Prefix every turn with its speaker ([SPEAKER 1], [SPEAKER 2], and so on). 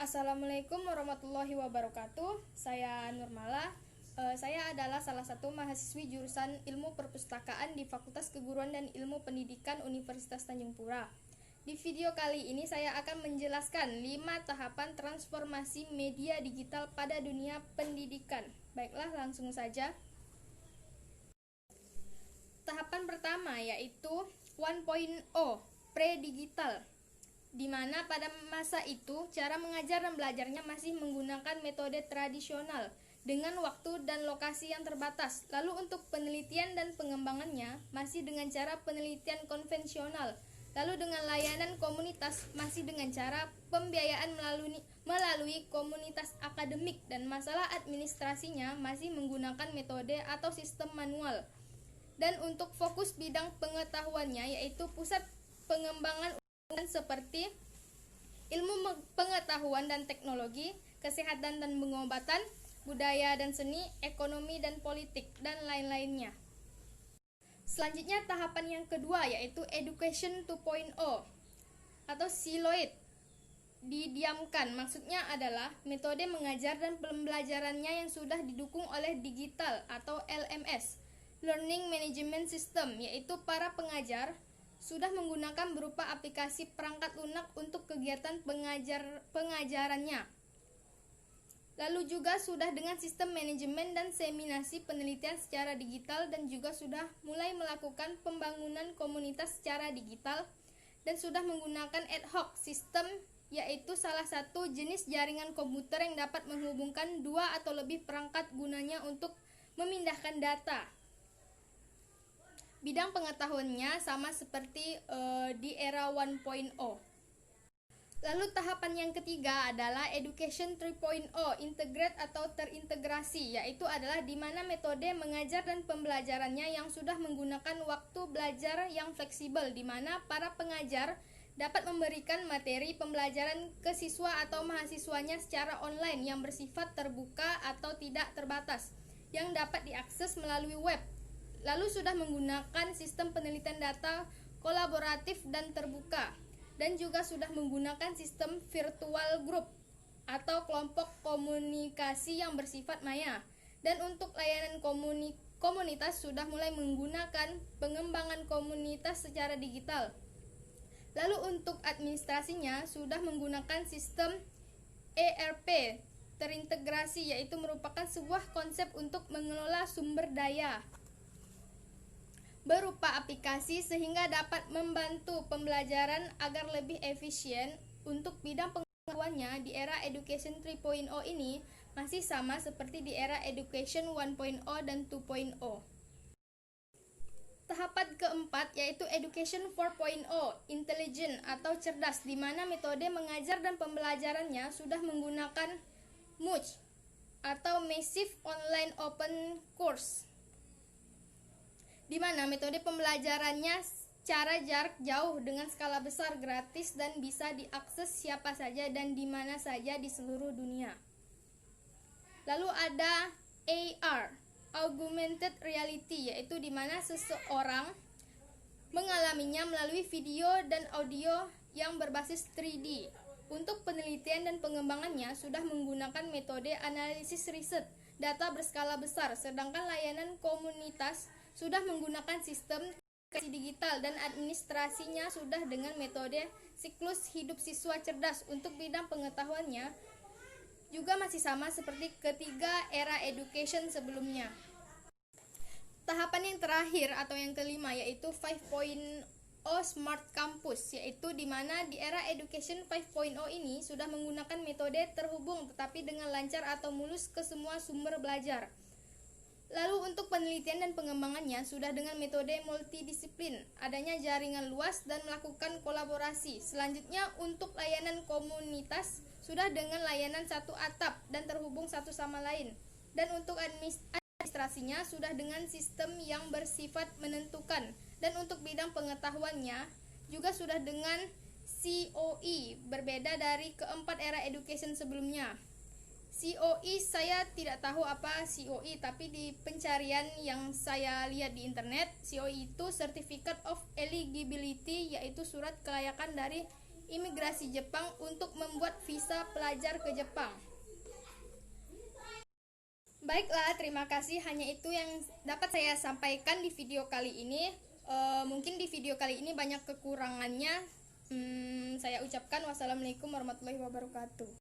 [SPEAKER 1] Assalamualaikum warahmatullahi wabarakatuh. Saya Nurmala. Saya adalah salah satu mahasiswi jurusan Ilmu Perpustakaan di Fakultas Keguruan dan Ilmu Pendidikan Universitas Tanjung Pura. Di video kali ini saya akan menjelaskan 5 tahapan transformasi media digital pada dunia pendidikan. Baiklah, langsung saja. Tahapan pertama yaitu 1.0 pre-digital, di mana pada masa itu cara mengajar dan belajarnya masih menggunakan metode tradisional dengan waktu dan lokasi yang terbatas. Lalu untuk penelitian dan pengembangannya masih dengan cara penelitian konvensional. Lalu dengan layanan komunitas masih dengan cara pembiayaan melalui komunitas akademik, dan masalah administrasinya masih menggunakan metode atau sistem manual. Dan untuk fokus bidang pengetahuannya yaitu pusat pengembangan seperti ilmu pengetahuan dan teknologi, kesehatan dan pengobatan, budaya dan seni, ekonomi dan politik, dan lain-lainnya. Selanjutnya tahapan yang kedua yaitu Education 2.0 atau siloid. Didiamkan maksudnya adalah metode mengajar dan pembelajarannya yang sudah didukung oleh digital atau LMS, Learning Management System, yaitu para pengajar sudah menggunakan berupa aplikasi perangkat lunak untuk kegiatan pengajarannya. Lalu juga sudah dengan sistem manajemen dan seminasi penelitian secara digital, dan juga sudah mulai melakukan pembangunan komunitas secara digital, dan sudah menggunakan ad hoc sistem, yaitu salah satu jenis jaringan komputer yang dapat menghubungkan 2 atau lebih perangkat gunanya untuk memindahkan data. Bidang pengetahuannya sama seperti di era 1.0. Lalu tahapan yang ketiga adalah Education 3.0 integrate atau terintegrasi, yaitu adalah di mana metode mengajar dan pembelajarannya yang sudah menggunakan waktu belajar yang fleksibel, di mana para pengajar dapat memberikan materi pembelajaran ke siswa atau mahasiswanya secara online yang bersifat terbuka atau tidak terbatas, yang dapat diakses melalui web. Lalu sudah menggunakan sistem penelitian data kolaboratif dan terbuka, dan juga sudah menggunakan sistem virtual group atau kelompok komunikasi yang bersifat maya. Dan untuk layanan komunitas sudah mulai menggunakan pengembangan komunitas secara digital. Lalu untuk administrasinya sudah menggunakan sistem ERP terintegrasi, yaitu merupakan sebuah konsep untuk mengelola sumber daya berupa aplikasi sehingga dapat membantu pembelajaran agar lebih efisien. Untuk bidang pengetahuannya di era Education 3.0 ini masih sama seperti di era Education 1.0 dan 2.0. Tahapan keempat yaitu Education 4.0 intelligent atau cerdas, di mana metode mengajar dan pembelajarannya sudah menggunakan MOOC atau Massive Online Open Course, di mana metode pembelajarannya secara jarak jauh dengan skala besar, gratis, dan bisa diakses siapa saja dan di mana saja di seluruh dunia. Lalu ada AR, Augmented Reality, yaitu di mana seseorang mengalaminya melalui video dan audio yang berbasis 3D. Untuk penelitian dan pengembangannya sudah menggunakan metode analisis riset data berskala besar, sedangkan layanan komunitas sudah menggunakan sistem digital, dan administrasinya sudah dengan metode siklus hidup siswa cerdas. Untuk bidang pengetahuannya juga masih sama seperti ketiga era education sebelumnya. Tahapan yang terakhir atau yang kelima yaitu 5.0 Smart Campus, yaitu di mana di era Education 5.0 ini sudah menggunakan metode terhubung tetapi dengan lancar atau mulus ke semua sumber belajar. Lalu untuk penelitian dan pengembangannya sudah dengan metode multidisiplin, adanya jaringan luas dan melakukan kolaborasi. Selanjutnya untuk layanan komunitas sudah dengan layanan satu atap dan terhubung satu sama lain. Dan untuk administrasinya sudah dengan sistem yang bersifat menentukan. Dan untuk bidang pengetahuannya juga sudah dengan COE, berbeda dari keempat era education sebelumnya. COE saya tidak tahu apa COE, tapi di pencarian yang saya lihat di internet, COE itu Certificate of Eligibility, yaitu surat kelayakan dari imigrasi Jepang untuk membuat visa pelajar ke Jepang. Baiklah, terima kasih. Hanya itu yang dapat saya sampaikan di video kali ini. Mungkin di video kali ini banyak kekurangannya. Saya ucapkan wassalamualaikum warahmatullahi wabarakatuh.